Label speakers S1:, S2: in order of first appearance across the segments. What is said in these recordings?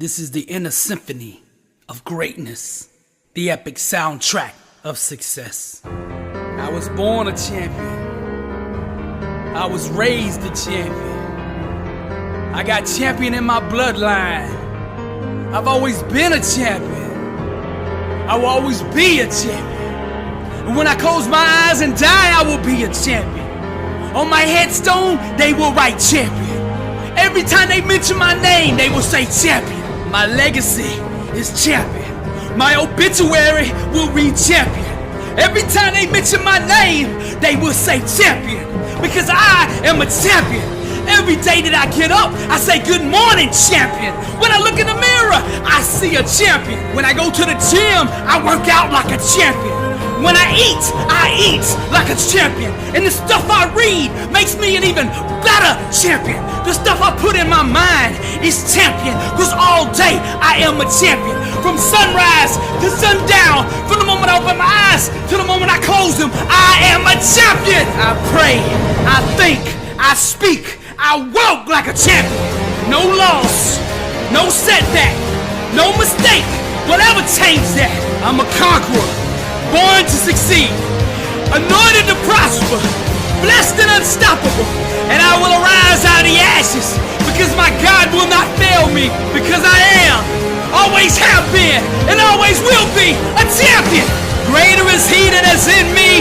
S1: This is the inner symphony of greatness, the epic soundtrack of success. I was born a champion. I was raised a champion. I got champion in my bloodline. I've always been a champion. I will always be a champion. And when I close my eyes and die, I will be a champion. On my headstone, they will write champion. Every time they mention my name, they will say champion. My legacy is champion. My obituary will read champion. Every time they mention my name, they will say champion. Because I am a champion. Every day that I get up, I say good morning, champion. When I look in the mirror, I see a champion. When I go to the gym, I work out like a champion. When I eat like a champion. And the stuff I read makes me an even better champion. The stuff I put in my mind is champion. Cause all day I am a champion. From sunrise to sundown, from the moment I open my eyes to the moment I close them, I am a champion. I pray, I think, I speak, I walk like a champion. No loss, no setback, no mistake will ever change that. I'm a conqueror, born to succeed, anointed to prosper, blessed and unstoppable. And I will arise out of the ashes because my God will not fail me. Because I am, always have been, and always will be a champion. Greater is He that is in me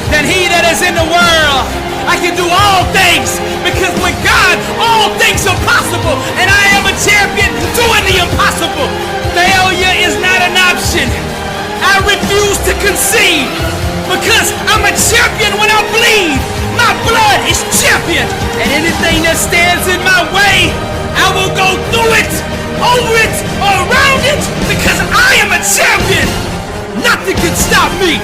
S1: than he that is in the world. I can do all things because with God, all things are possible. And I am a champion doing the impossible. Failure is not an option. I refuse to concede because I'm a champion when I bleed. My blood is champion. And anything that stands in my way, I will go through it, over it, or around it because I am a champion. Nothing can stop me.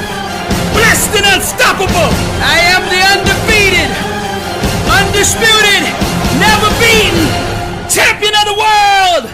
S1: Blessed and unstoppable. I am the undefeated, undisputed, never beaten champion of the world.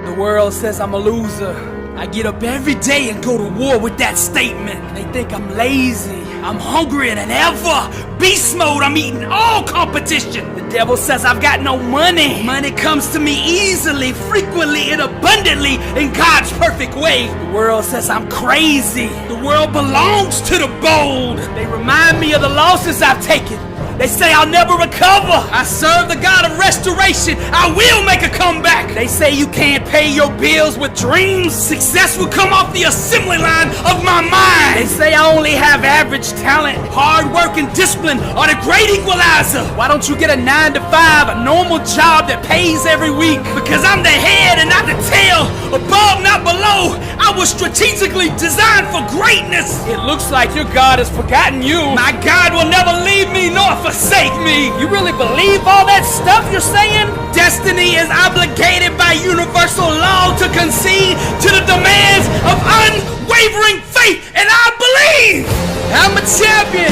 S1: The world says I'm a loser. I get up every day and go to war with that statement. They think I'm lazy. I'm hungrier than ever. Beast mode, I'm eating all competition. The devil says I've got no money. Money comes to me easily, frequently, and abundantly in God's perfect way. The world says I'm crazy. The world belongs to the bold. They remind me of the losses I've taken. They say I'll never recover. I serve the God of restoration. I will make a comeback. They say you can't pay your bills with dreams. Success will come off the assembly line of my mind. They say I only have average talent. Hard work and discipline are the great equalizer. Why don't you get a 9-to-5, a normal job that pays every week? Because I'm the head and not the tail. Above, not below. I was strategically designed for greatness. It looks like your God has forgotten you. My God will never leave me nor forsake me. You really believe all that stuff you're saying? Destiny is obligated by universal law to concede to the demands of unwavering faith, and I believe I'm a champion,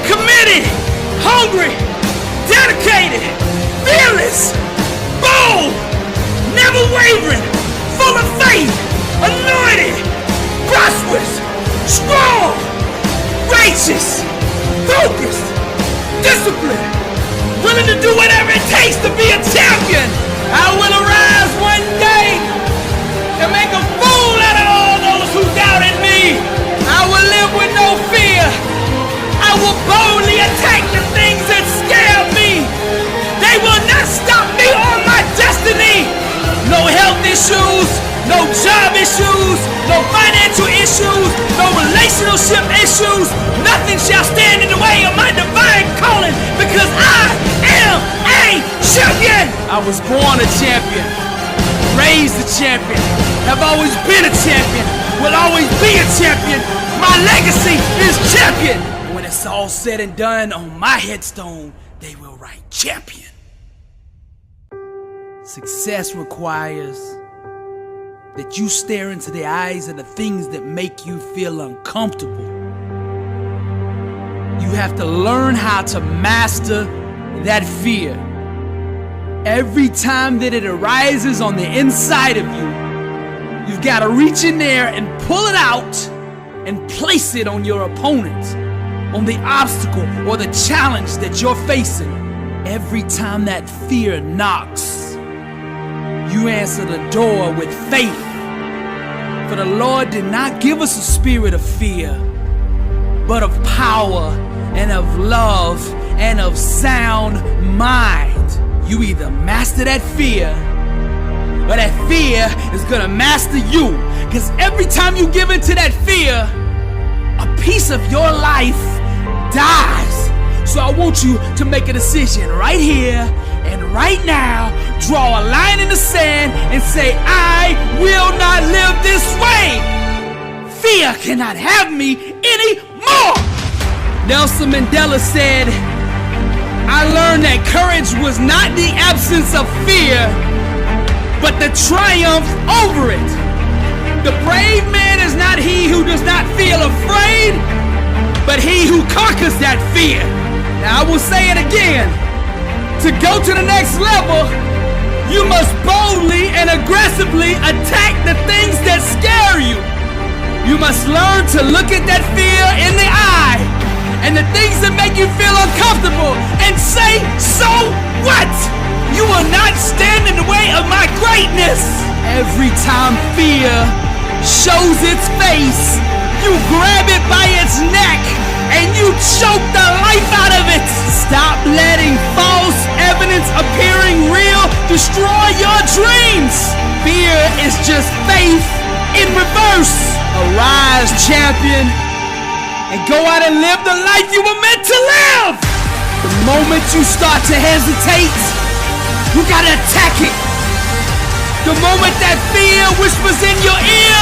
S1: committed, hungry, dedicated, fearless, bold, never wavering, full of faith, anointed, prosperous, strong, righteous, focused, disciplined, willing to do whatever it takes to be a champion. I will arise one day and make a fool out of all those who doubted me. I will live with no fear. I will boldly attack the things that scare me. They will not stop me on my destiny. No health issues, no job issues, no financial issues, no relationship issues. Nothing shall stand in the way of my divine calling because I am a champion. I was born a champion, raised a champion, have always been a champion, will always be a champion. My legacy is champion. When it's all said and done, on my headstone, they will write champion. Success requires that you stare into the eyes of the things that make you feel uncomfortable. You have to learn how to master that fear. Every time that it arises on the inside of you, you've got to reach in there and pull it out and place it on your opponent, on the obstacle or the challenge that you're facing. Every time that fear knocks, you answer the door with faith. For the Lord did not give us a spirit of fear, but of power and of love and of sound mind. You either master that fear, or that fear is gonna master you. Because every time you give into that fear, a piece of your life dies. So I want you to make a decision right here and right now. Draw a line in the sand and say, I will not live this way. Fear cannot have me anymore. Nelson Mandela said, I learned that courage was not the absence of fear, but the triumph over it. The brave man is not he who does not feel afraid, but he who conquers that fear. Now I will say it again. To go to the next level, you must boldly and aggressively attack the things that scare you. You must learn to look at that fear in the eye and the things that make you feel uncomfortable and say, so what? You will not stand in the way of my greatness. Every time fear shows its face, you grab it by its neck and you choke the life out of it. Stop letting false evidence appearing real destroy your dreams. Fear is just faith in reverse. Arise, champion, and go out and live the life you were meant to live. The moment you start to hesitate, you gotta attack it. The moment that fear whispers in your ear,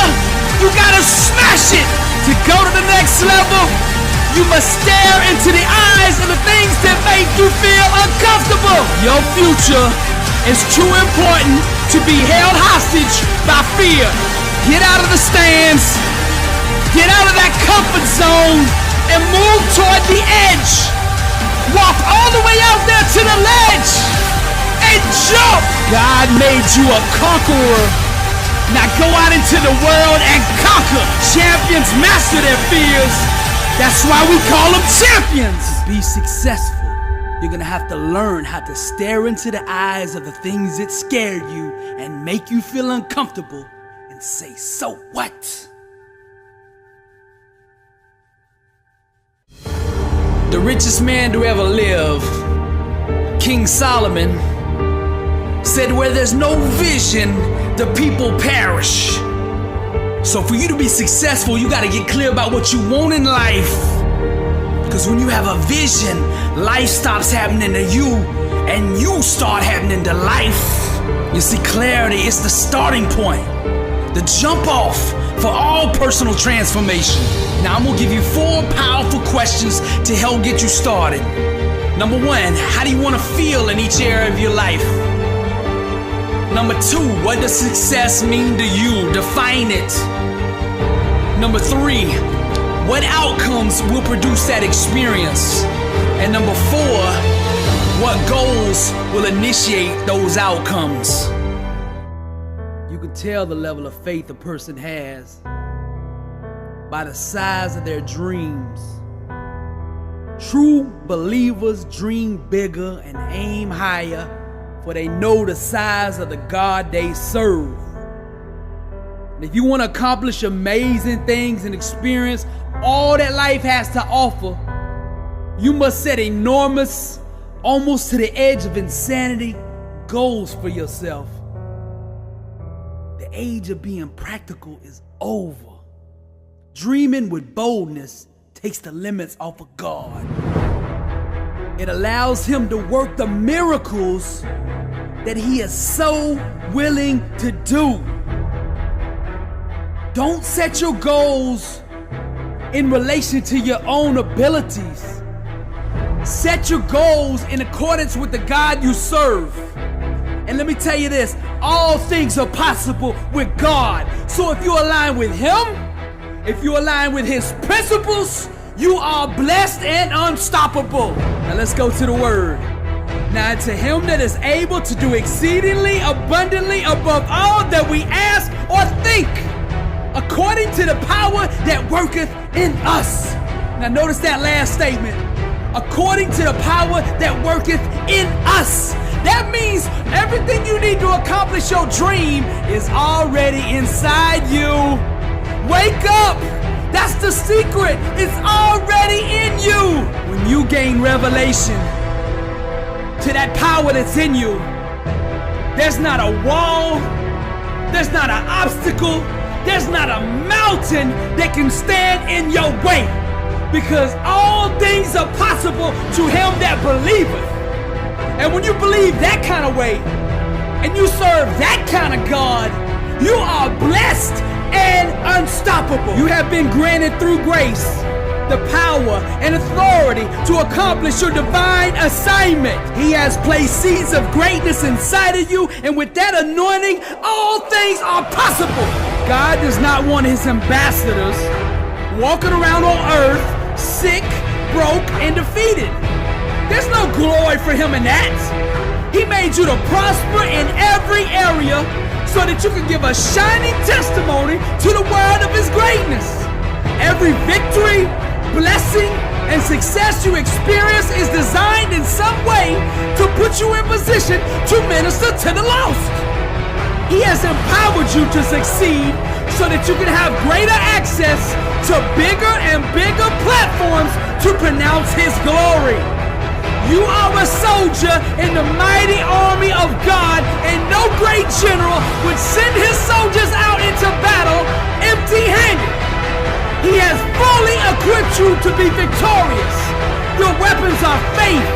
S1: you gotta smash it. To go to the next level, you must stare into the eyes of the things that make you feel uncomfortable. Your future is too important to be held hostage by fear. Get out of the stands, get out of that comfort zone, and move toward the edge. Walk all the way out there to the ledge and jump. God made you a conqueror. Now go out into the world and conquer. Champions master their fears. That's why we call them champions. To be successful, you're gonna have to learn how to stare into the eyes of the things that scare you and make you feel uncomfortable and say, so what? The richest man to ever live, King Solomon, said where there's no vision, the people perish. So for you to be successful, you gotta get clear about what you want in life. Because when you have a vision, life stops happening to you and you start happening to life. You see, clarity is the starting point, the jump off for all personal transformation. Now I'm gonna give you 4 powerful questions to help get you started. Number 1, how do you wanna feel in each area of your life? Number 2, what does success mean to you? Define it. Number 3, what outcomes will produce that experience? And number 4, what goals will initiate those outcomes? You can tell the level of faith a person has by the size of their dreams. True believers dream bigger and aim higher, for they know the size of the God they serve. And if you want to accomplish amazing things and experience all that life has to offer, you must set enormous, almost to the edge of insanity, goals for yourself. The age of being practical is over. Dreaming with boldness takes the limits off of God. It allows Him to work the miracles that He is so willing to do. Don't set your goals in relation to your own abilities. Set your goals in accordance with the God you serve. And let me tell you this, all things are possible with God. So if you align with Him, if you align with His principles, you are blessed and unstoppable. Now let's go to the Word. Now to Him that is able to do exceedingly abundantly above all that we ask or think, according to the power that worketh in us. Now notice that last statement. According to the power that worketh in us. That means everything you need to accomplish your dream is already inside you. Wake up! That's the secret. It's already in you. When you gain revelation to that power that's in you, there's not a wall, there's not an obstacle, there's not a mountain that can stand in your way. Because all things are possible to him that believeth. And when you believe that kind of way, and you serve that kind of God, you are blessed and unstoppable. You have been granted through grace the power and authority to accomplish your divine assignment. He has placed seeds of greatness inside of you, and with that anointing, all things are possible. God does not want his ambassadors walking around on earth sick, broke, and defeated. There's no glory for him in that. He made you to prosper in every area so that you can give a shining testimony to the world of his greatness. Every victory, blessing, and success you experience is designed in some way to put you in position to minister to the lost. He has empowered you to succeed so that you can have greater access to bigger and bigger platforms to pronounce his glory. You are a soldier in the mighty army of God, and no great general would send his soldiers out into battle empty-handed. He has fully equipped you to be victorious. Your weapons are faith,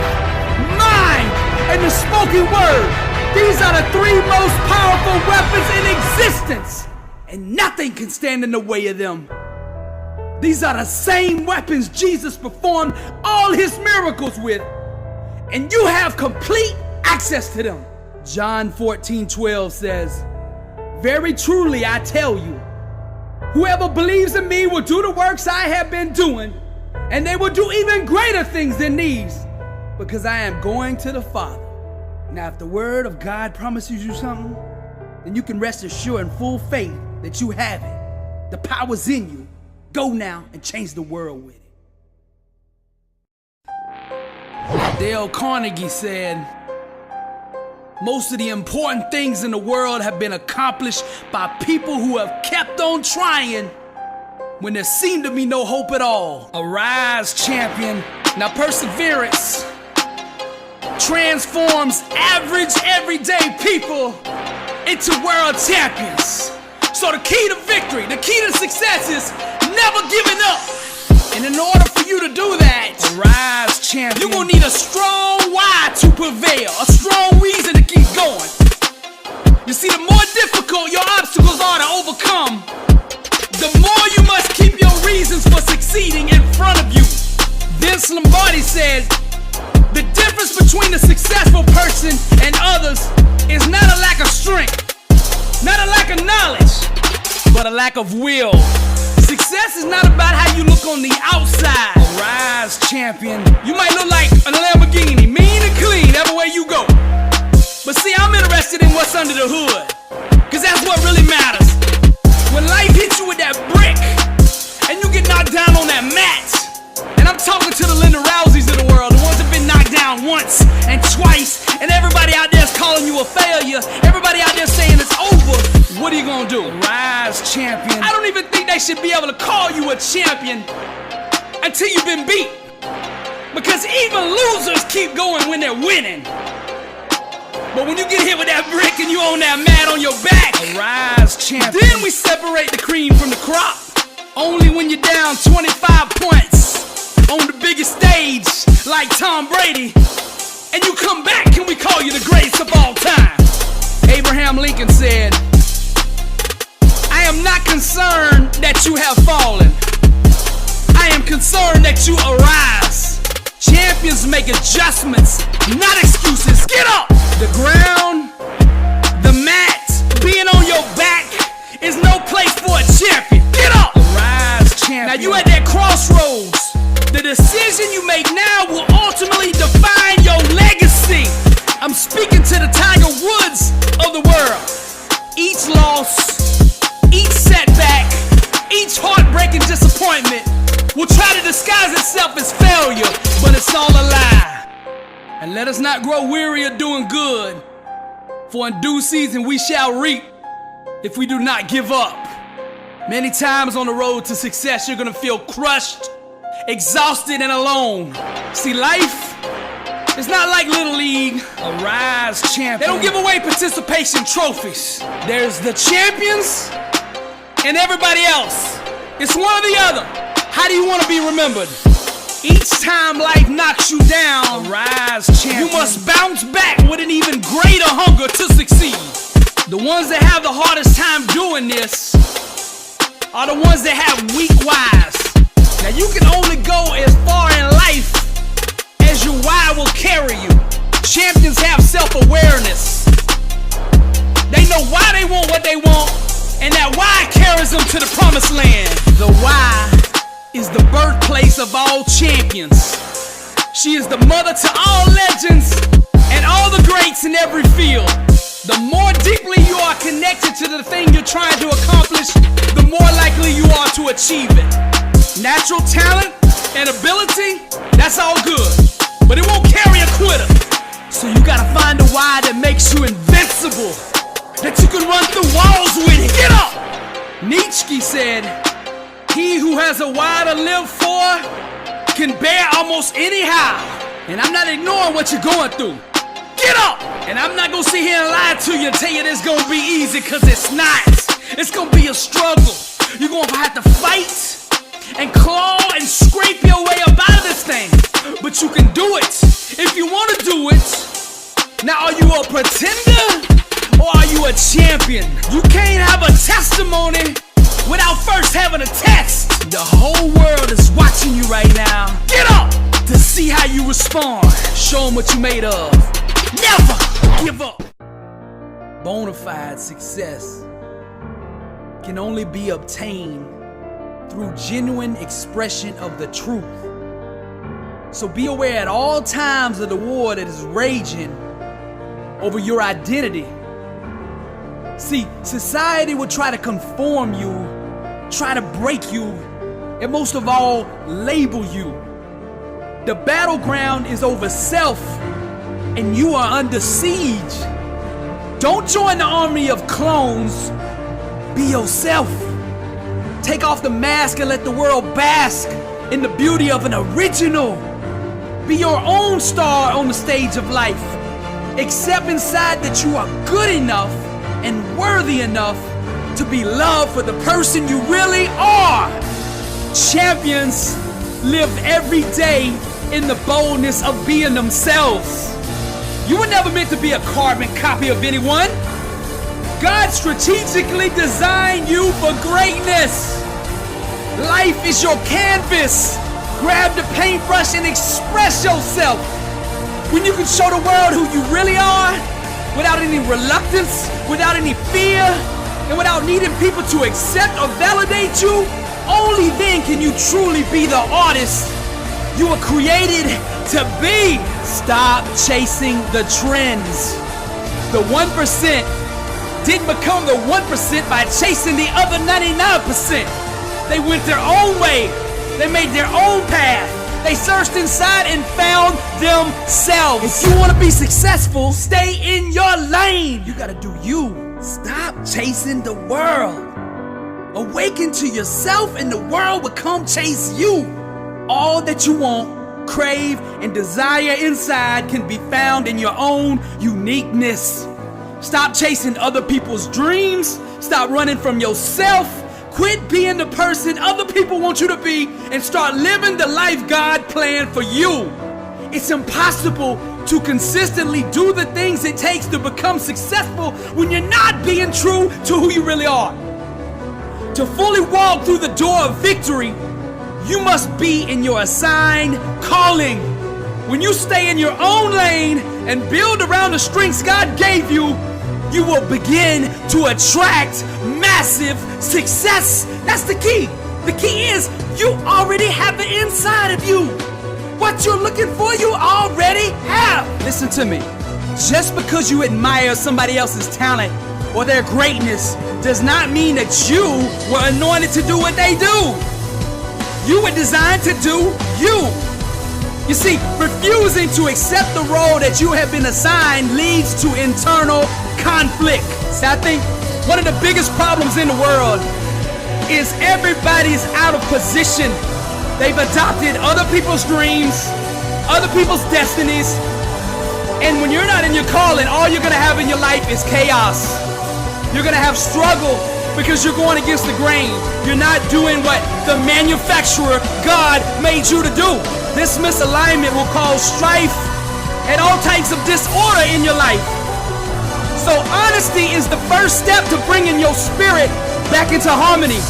S1: mind, and the spoken word. These are the three most powerful weapons in existence, and nothing can stand in the way of them. These are the same weapons Jesus performed all his miracles with, and you have complete access to them. John 14:12 says, "Very truly I tell you, whoever believes in me will do the works I have been doing, and they will do even greater things than these, because I am going to the Father." Now, if the word of God promises you something, then you can rest assured in full faith that you have it. The power's in you. Go now and change the world with it. Dale Carnegie said, "Most of the important things in the world have been accomplished by people who have kept on trying when there seemed to be no hope at all." Arise, champion. Now, perseverance transforms average, everyday people into world champions. So the key to victory, the key to success is never giving up. And in order for you to do that, arise, champion, you're gonna need a strong why to prevail, a strong reason to keep going. You see, the more difficult your obstacles are to overcome, the more you must keep your reasons for succeeding in front of you. Vince Lombardi said, "The difference between a successful person and others is not a lack of strength, not a lack of knowledge, but a lack of will." Success is not about how you look on the outside. Arise, champion. You might look like a Lamborghini, mean and clean everywhere you go. But see, I'm interested in what's under the hood, cause that's what really matters. When life hits you with that brick, and you get knocked down on that mat, and I'm talking to the Linda Rouseys of the world, the ones that have been knocked down once and twice, and everybody out there is calling you a failure, everybody out there saying it's over, what are you gonna do? Rise, champion. I don't even think they should be able to call you a champion until you've been beat, because even losers keep going when they're winning. But when you get hit with that brick and you own that mat on your back, arise, champion. Then we separate the cream from the crop. Only when you're down 25 points on the biggest stage like Tom Brady, and you come back, can we call you the greatest of all time? Abraham Lincoln said, "I am not concerned that you have fallen. I am concerned that you arise." Champions make adjustments, not excuses. Get up! The ground, the mat, being on your back is no place for a champion. Get up! Arise, champion. Now you at that crossroads. The decision you make now will ultimately define your legacy. I'm speaking to the Tiger Woods of the world. Each loss, each setback, each heartbreaking disappointment will try to disguise itself as failure, but it's all a lie. And let us not grow weary of doing good, for in due season we shall reap if we do not give up. Many times on the road to success, you're gonna feel crushed, exhausted, and alone. See, life is not like Little League, a rise champion. They don't give away participation trophies. There's the champions and everybody else. It's one or the other. How do you want to be remembered? Each time life knocks you down, a rise champion, you must bounce back with an even greater hunger to succeed. The ones that have the hardest time doing this are the ones that have weak whys. Now you can only go as far in life as your why will carry you. Champions have self-awareness. They know why they want what they want, and that why carries them to the promised land. The why is the birthplace of all champions. She is the mother to all legends and all the greats in every field. The more deeply you are connected to the thing you're trying to accomplish, the more likely you are to achieve it. Natural talent and ability, that's all good, but it won't carry a quitter. So you gotta find a why that makes you invincible, that you can run through walls with. Get up! Nietzsche said, "He who has a why to live for can bear almost anyhow." And I'm not ignoring what you're going through. Get up! And I'm not gonna sit here and lie to you and tell you it's gonna be easy, cause it's not. It's gonna be a struggle. You're gonna have to fight and claw and scrape your way up out of this thing. But you can do it if you wanna do it. Now, are you a pretender or are you a champion? You can't have a testimony without first having a test. The whole world is watching you right now. Get up to see how you respond. Show them what you made of. Never give up. Bonafide success can only be obtained through genuine expression of the truth. So be aware at all times of the war that is raging over your identity. See, society will try to conform you, try to break you, and most of all, label you. The battleground is over self, and you are under siege. Don't join the army of clones. Be yourself. Take off the mask and let the world bask in the beauty of an original. Be your own star on the stage of life. Accept inside that you are good enough and worthy enough to be loved for the person you really are. Champions live every day in the boldness of being themselves. You were never meant to be a carbon copy of anyone. God strategically designed you for greatness. Life is your canvas. Grab the paintbrush and express yourself. When you can show the world who you really are, without any reluctance, without any fear, and without needing people to accept or validate you, only then can you truly be the artist you were created to be. Stop chasing the trends. The 1% didn't become the 1% by chasing the other 99%. They went their own way. They made their own path. They searched inside and found themselves. If you want to be successful, stay in your lane. You gotta do you. Stop chasing the world. Awaken to yourself and the world will come chase you. All that you want, crave, and desire inside can be found in your own uniqueness. Stop chasing other people's dreams. Stop running from yourself. Quit being the person other people want you to be and start living the life God planned for you. It's impossible to consistently do the things it takes to become successful when you're not being true to who you really are. To fully walk through the door of victory, you must be in your assigned calling. When you stay in your own lane and build around the strengths God gave you, you will begin to attract massive success. That's the key. The key is you already have it inside of you. What you're looking for, you already have. Listen to me. Just because you admire somebody else's talent or their greatness does not mean that you were anointed to do what they do. You were designed to do you. You see, refusing to accept the role that you have been assigned leads to internal conflict. See, I think one of the biggest problems in the world is everybody's out of position. They've adopted other people's dreams, other people's destinies, and when you're not in your calling, all you're gonna have in your life is chaos. You're gonna have struggle because you're going against the grain. You're not doing what the manufacturer, God, made you to do. This misalignment will cause strife and all types of disorder in your life. So honesty is the first step to bringing your spirit back into harmony.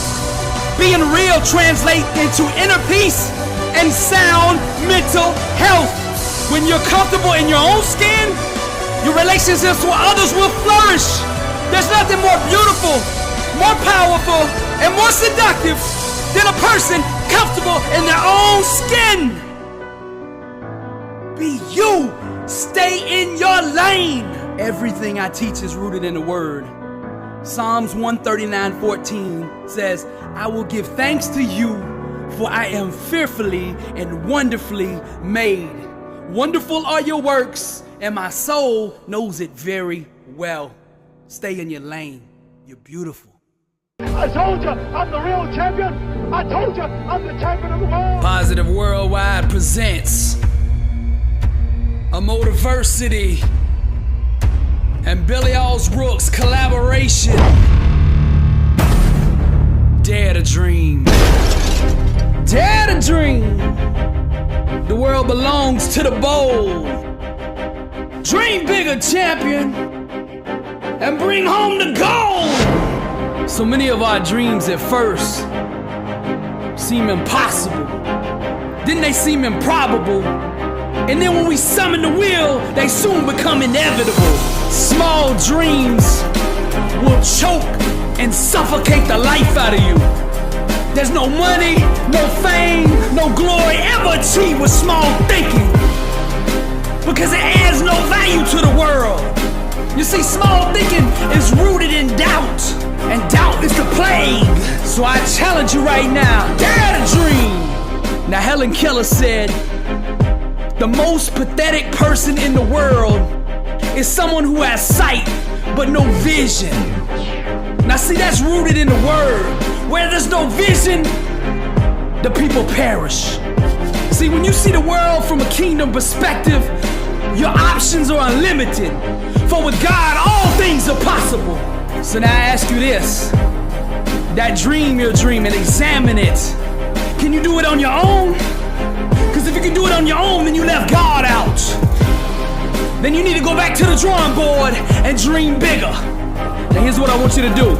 S1: Being real translates into inner peace and sound mental health. When you're comfortable in your own skin, your relationships with others will flourish. There's nothing more beautiful, more powerful, and more seductive than a person comfortable in their own skin. Be you. Stay in your lane. Everything I teach is rooted in the Word. Psalms 139:14 says, I will give thanks to you, for I am fearfully and wonderfully made. Wonderful are your works, and my soul knows it very well. Stay in your lane. You're beautiful.
S2: I told you, I'm the real champion. I told you, I'm the champion of the world.
S1: Positive Worldwide presents a Motiversity and Billy Allsbrook's collaboration. Dare to dream. Dare to dream. The world belongs to the bold. Dream bigger, champion, and bring home the gold. So many of our dreams at first seem impossible. Then they seem improbable. And then when we summon the will, they soon become inevitable. Small dreams will choke and suffocate the life out of you. There's no money, no fame, no glory ever achieved with small thinking, because it adds no value to the world. You see, small thinking is rooted in doubt, and doubt is the plague. So I challenge you right now, dare to dream. Now Helen Keller said, the most pathetic person in the world is someone who has sight but no vision. Now see, that's rooted in the Word. Where there's no vision, the people perish. See, when you see the world from a kingdom perspective, your options are unlimited. For with God, all things are possible. So now I ask you this. That dream you're dreaming, examine it. Can you do it on your own? Because if you can do it on your own, then you left God out. Then you need to go back to the drawing board and dream bigger. Now here's what I want you to do.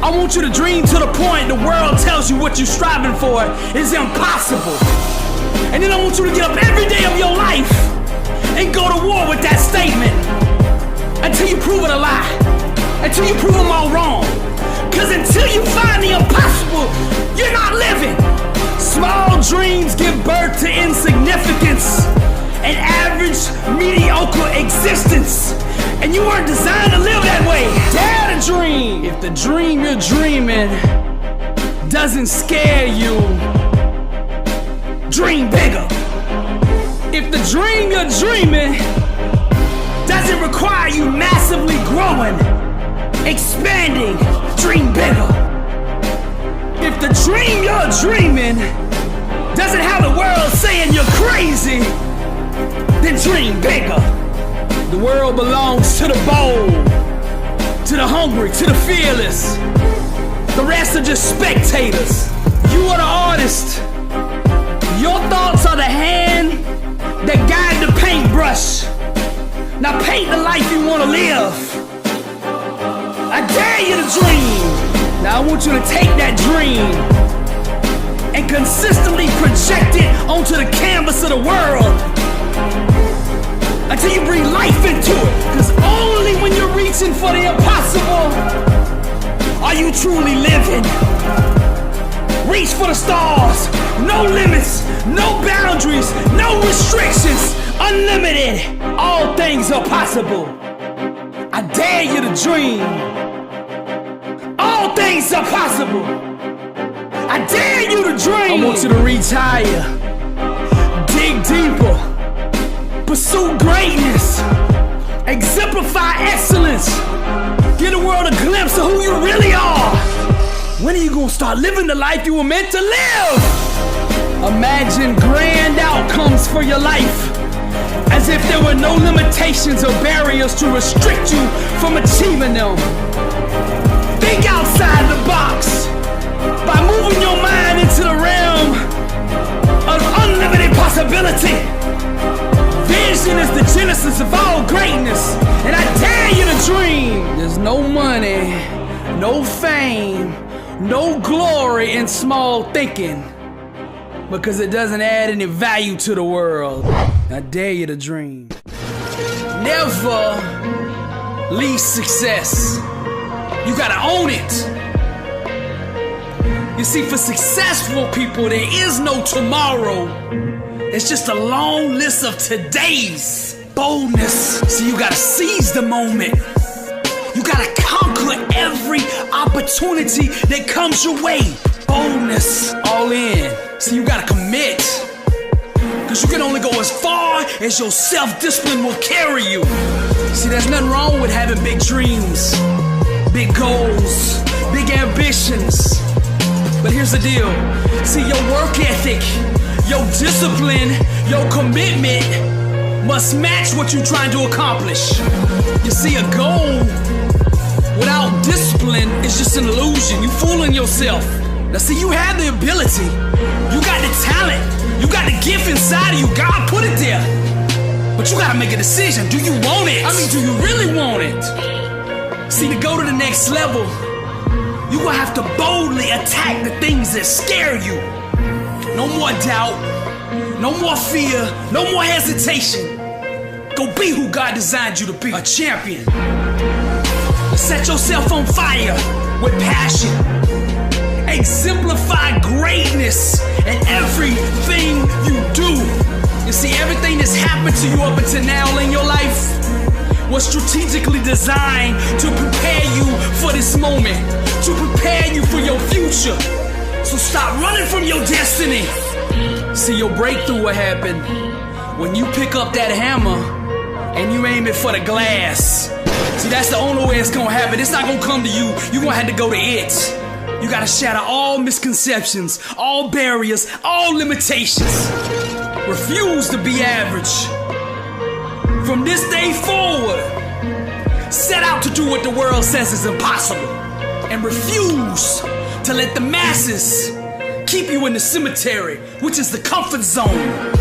S1: I want you to dream to the point the world tells you what you're striving for is impossible. And then I want you to get up every day of your life and go to war with that statement until you prove it a lie, until you prove them all wrong. Because until you find the impossible, you're not living. Small dreams give birth to insignificance, an average, mediocre existence. And you weren't designed to live that way. Dare to dream. If the dream you're dreaming doesn't scare you, dream bigger. If the dream you're dreaming doesn't require you massively growing, expanding, dream bigger. If the dream you're dreaming doesn't have the world saying you're crazy, then dream bigger. The world belongs to the bold, to the hungry, to the fearless. The rest are just spectators. You are the artist. Your thoughts are the hand that guide the paintbrush. Now paint the life you want to live. I dare you to dream. Now I want you to take that dream and consistently project it onto the canvas of the world until you bring life into it. Because only when you're reaching for the impossible are you truly living. Reach for the stars. No limits, no boundaries, no restrictions. Unlimited. All things are possible. I dare you to dream. All things are possible. I dare you to dream. I want you to reach higher. Dig deeper. Pursue greatness. Exemplify excellence. Give the world a glimpse of who you really are. When are you gonna start living the life you were meant to live? Imagine grand outcomes for your life, as if there were no limitations or barriers to restrict you from achieving them. Think outside the box by moving your mind into the realm of unlimited possibility. Vision is the genesis of all greatness, and I dare you to dream. There's no money, no fame, no glory in small thinking, because it doesn't add any value to the world. I dare you to dream. Never leave success. You gotta own it. You see, for successful people, there is no tomorrow. It's just a long list of todays. Boldness. So you gotta seize the moment. You gotta conquer every opportunity that comes your way. Boldness. All in. So you gotta commit. Cause you can only go as far as your self-discipline will carry you. See, there's nothing wrong with having big dreams, big goals, big ambitions. But here's the deal. See, your work ethic, your discipline, your commitment must match what you're trying to accomplish. You see, a goal without discipline is just an illusion. You're fooling yourself. Now see, you have the ability. You got the talent. You got the gift inside of you. God put it there. But you gotta make a decision. Do you want it? I mean, do you really want it? See, to go to the next level, you gonna have to boldly attack the things that scare you. No more doubt, no more fear, no more hesitation. Go be who God designed you to be, a champion. Set yourself on fire with passion. Exemplify greatness in everything you do. You see, everything that's happened to you up until now in your life was strategically designed to prepare you for this moment, to prepare you for your future. So stop running from your destiny. See, your breakthrough will happen when you pick up that hammer and you aim it for the glass. See, that's the only way it's gonna happen. It's not gonna come to you. You're gonna have to go to it. You gotta shatter all misconceptions, all barriers, all limitations. Refuse to be average. From this day forward, set out to do what the world says is impossible. And refuse to let the masses keep you in the cemetery, which is the comfort zone.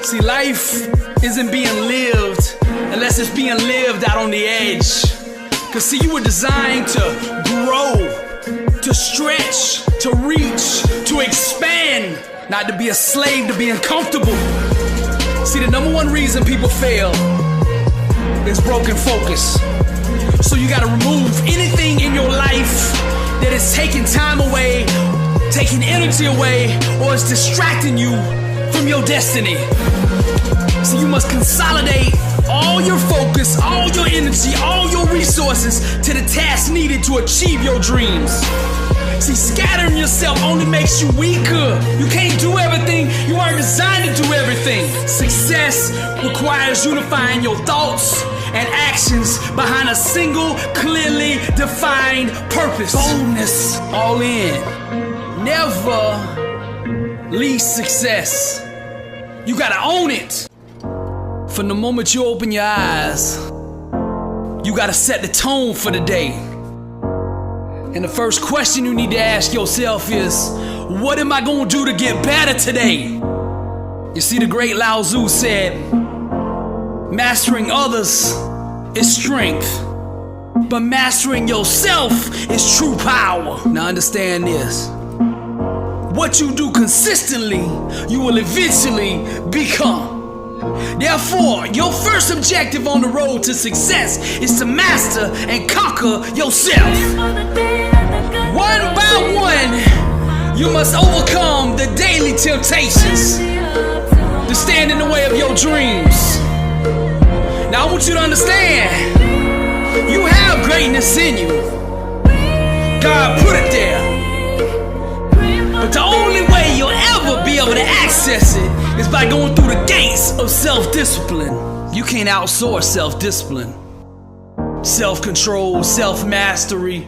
S1: See, life isn't being lived unless it's being lived out on the edge. Cause see, you were designed to grow, to stretch, to reach, to expand, not to be a slave to being comfortable. See, the number one reason people fail is broken focus. So you gotta remove anything in your life that is taking time away, taking energy away, or is distracting you from your destiny. So you must consolidate all your focus, all your energy, all your resources to the task needed to achieve your dreams. See, scattering yourself only makes you weaker. You can't do everything. You aren't designed to do everything. Success requires unifying your thoughts and actions behind a single, clearly defined purpose. Boldness, all in. Never leave success. You gotta own it. From the moment you open your eyes, you gotta set the tone for the day. And the first question you need to ask yourself is, what am I gonna do to get better today? You see, the great Lao Tzu said, mastering others is strength, but mastering yourself is true power. Now understand this. What you do consistently, you will eventually become. Therefore, your first objective on the road to success is to master and conquer yourself. One by one, you must overcome the daily temptations to stand in the way of your dreams. Now I want you to understand, you have greatness in you. God put it there. But the only way you'll ever be able to access it is by going through the gates of self-discipline. You can't outsource self-discipline, self-control, self-mastery.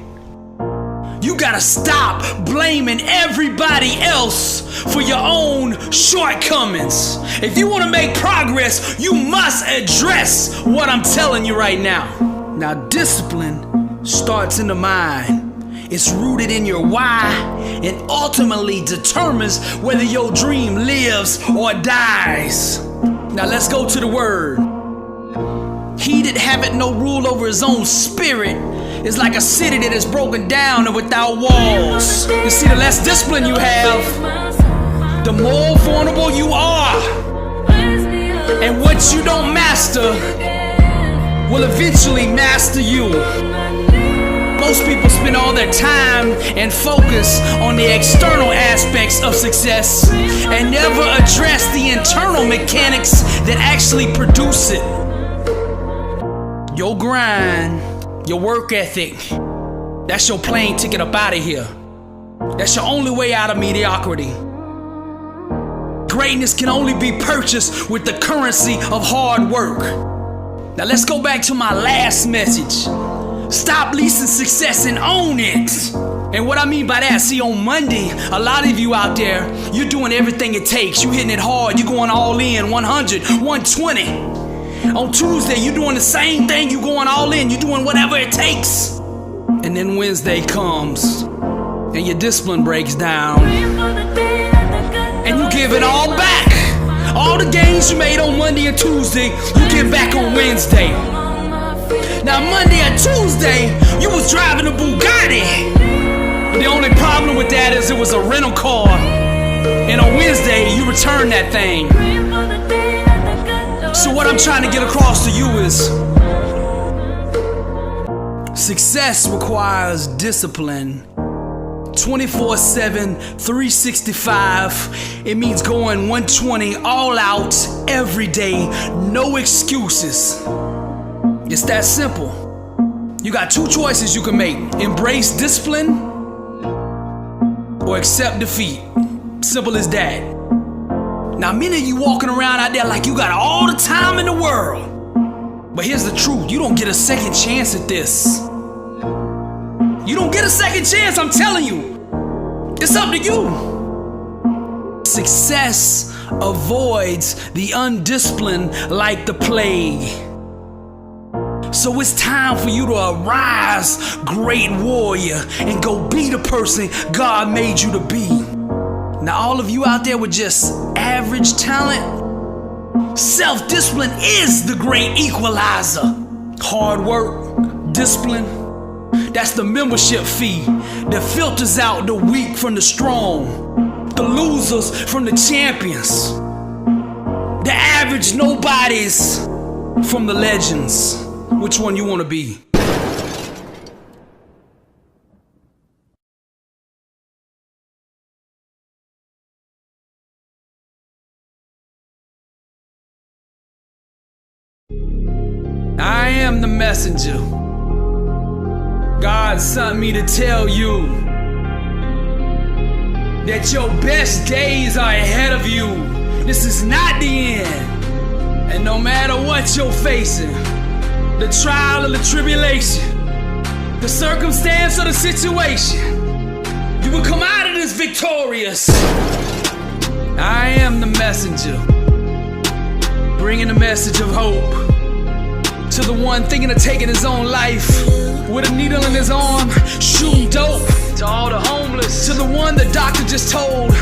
S1: You gotta stop blaming everybody else for your own shortcomings. If you wanna make progress, you must address what I'm telling you right now. Now, discipline starts in the mind. It's rooted in your why and ultimately determines whether your dream lives or dies. Now let's go to the word. He that haveth no rule over his own spirit is like a city that is broken down and without walls. You see, the less discipline you have, the more vulnerable you are. And what you don't master will eventually master you. Most people spend all their time and focus on the external aspects of success and never address the internal mechanics that actually produce it. Your grind, your work ethic, that's your plane ticket up out of here. That's your only way out of mediocrity. Greatness can only be purchased with the currency of hard work. Now let's go back to my last message. Stop leasing success and own it. And what I mean by that, see, on Monday, a lot of you out there, you're doing everything it takes. You're hitting it hard. You're going all in, 100, 120. On Tuesday, you're doing the same thing. You're going all in. You're doing whatever it takes. And then Wednesday comes, and your discipline breaks down. And you give it all back. All the gains you made on Monday and Tuesday, you get back on Wednesday. Now Monday and Tuesday, you was driving a Bugatti. The only problem with that is it was a rental car. And on Wednesday, you returned that thing. So what I'm trying to get across to you is success requires discipline. 24/7, 365. It means going 120 all out every day, no excuses. It's that simple. You got two choices you can make. Embrace discipline or accept defeat. Simple as that. Now, many of you walking around out there like you got all the time in the world. But here's the truth. You don't get a second chance at this. You don't get a second chance, I'm telling you. It's up to you. Success avoids the undisciplined like the plague. So it's time for you to arise, great warrior, and go be the person God made you to be. Now, all of you out there with just average talent, self-discipline is the great equalizer. Hard work, discipline, that's the membership fee that filters out the weak from the strong, the losers from the champions, the average nobodies from the legends. Which one you want to be? I am the messenger. God sent me to tell you that your best days are ahead of you. This is not the end. And no matter what you're facing, the trial or the tribulation, the circumstance or the situation, you will come out of this victorious. I am the messenger, bringing the message of hope to the one thinking of taking his own life, with a needle in his arm, shooting dope. To all the homeless, to the one the doctor just told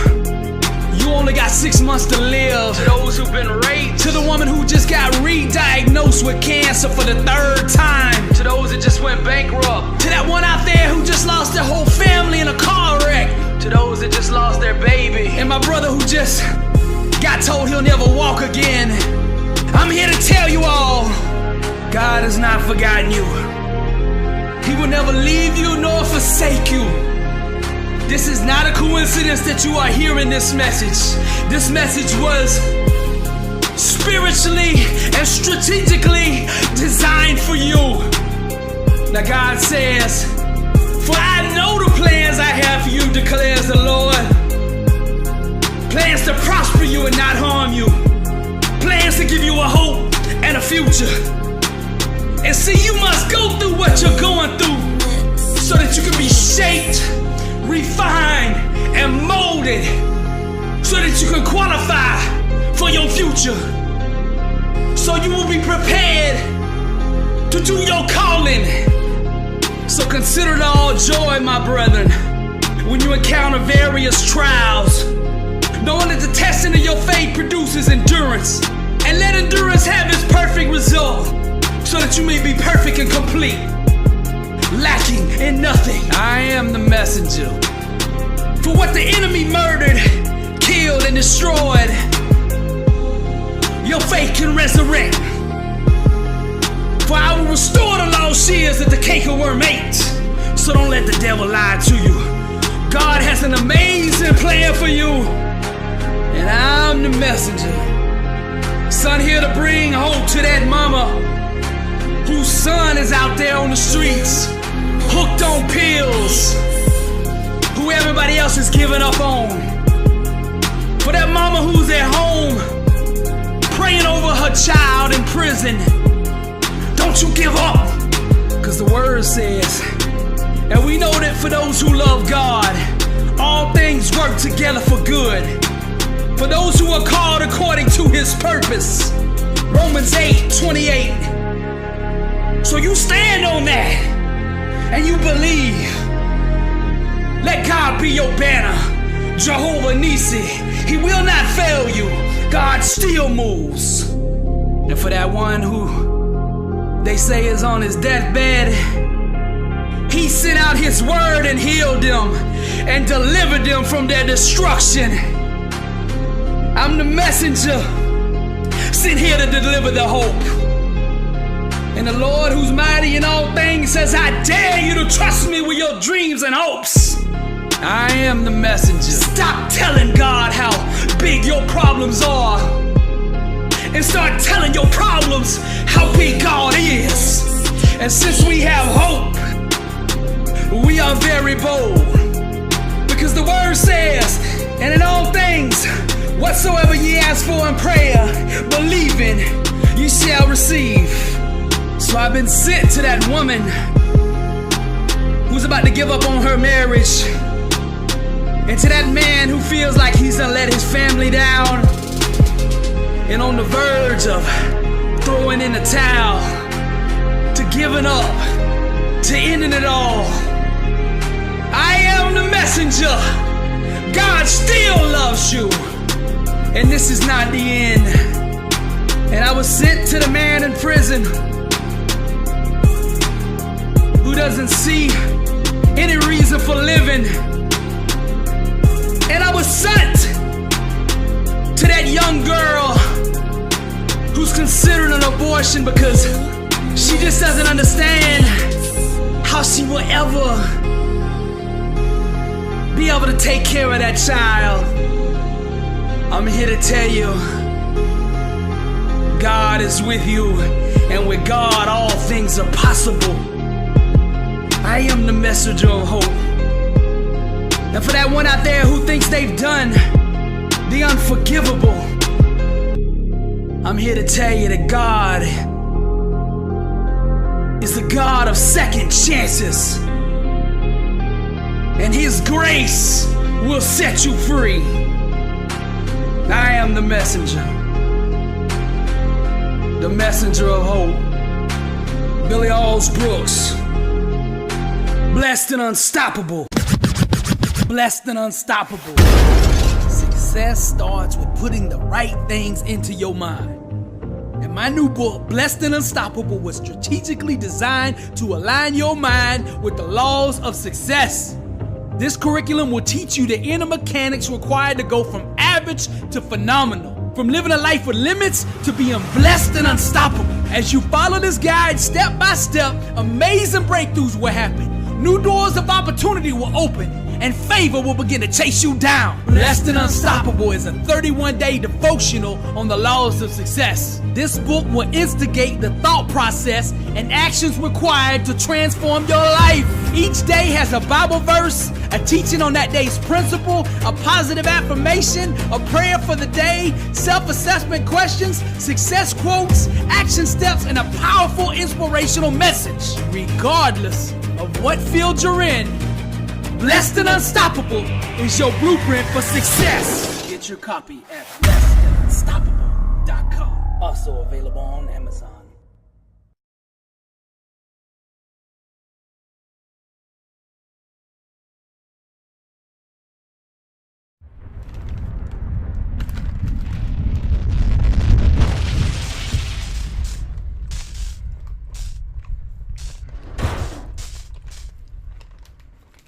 S1: you only got 6 months to live. To those who've been raped. To the woman who just got re-diagnosed with cancer for the 3rd time. To those that just went bankrupt. To that one out there who just lost their whole family in a car wreck. To those that just lost their baby. And my brother who just got told he'll never walk again. I'm here to tell you all, God has not forgotten you. He will never leave you nor forsake you. This is not a coincidence that you are hearing this message. This message was spiritually and strategically designed for you. Now God says, for I know the plans I have for you, declares the Lord. Plans to prosper prosper you and not harm you. Plans to give you a hope and a future. And see, you must go through what you're going through so that you can be shaped, refined, and molded so that you can qualify for your future. So you will be prepared to do your calling. So consider it all joy, my brethren, when you encounter various trials, knowing that the testing of your faith produces endurance. And let endurance have its perfect result, so that you may be perfect and complete, lacking in nothing. I am the messenger. For what the enemy murdered, killed, and destroyed, your faith can resurrect. For I will restore the lost years that the cankerworm ate. So don't let the devil lie to you. God has an amazing plan for you, and I'm the messenger. Son, here to bring hope to that mama whose son is out there on the streets, hooked on pills, who everybody else is giving up on. For that mama who's at home, praying over her child in prison, don't you give up, cause the word says, and we know that for those who love God, all things work together for good, for those who are called according to his purpose. Romans 8:28. So you stand on that and you believe. Let God be your banner, Jehovah Nissi. He will not fail you. God still moves. And for that one who they say is on his deathbed, he sent out his word and healed them and delivered them from their destruction. I'm the messenger sent here to deliver the hope. And the Lord who's mighty in all things says, I dare you to trust me with your dreams and hopes. I am the messenger. Stop telling God how big your problems are and start telling your problems how big God is. And since we have hope, we are very bold, because the word says, and in all things whatsoever ye ask for in prayer, believing, ye shall receive. So I've been sent to that woman who's about to give up on her marriage, and to that man who feels like he's gonna let his family down and on the verge of throwing in the towel, to giving up, to ending it all. I am the messenger. God still loves you, and this is not the end. And I was sent to the man in prison who doesn't see any reason for living. And I was sent to that young girl who's considering an abortion because she just doesn't understand how she will ever be able to take care of that child. I'm here to tell you, God is with you, and with God all things are possible. I am the messenger of hope. And for that one out there who thinks they've done the unforgivable, I'm here to tell you that God is the God of second chances, and his grace will set you free. I am the messenger of hope. Billy Alls Brooks. Blessed and unstoppable. Blessed and unstoppable. Success starts with putting the right things into your mind. And my new book, Blessed and Unstoppable, was strategically designed to align your mind with the laws of success. This curriculum will teach you the inner mechanics required to go from average to phenomenal, from living a life with limits to being blessed and unstoppable. As you follow this guide step by step, amazing breakthroughs will happen. New doors of opportunity will open, and favor will begin to chase you down. Blessed and Unstoppable is a 31-day devotional on the laws of success. This book will instigate the thought process and actions required to transform your life. Each day has a Bible verse, a teaching on that day's principle, a positive affirmation, a prayer for the day, self-assessment questions, success quotes, action steps, and a powerful inspirational message. Regardless of what field you're in, Blessed and Unstoppable is your blueprint for success. Get your copy at blessedandunstoppable.com. Also available on Amazon.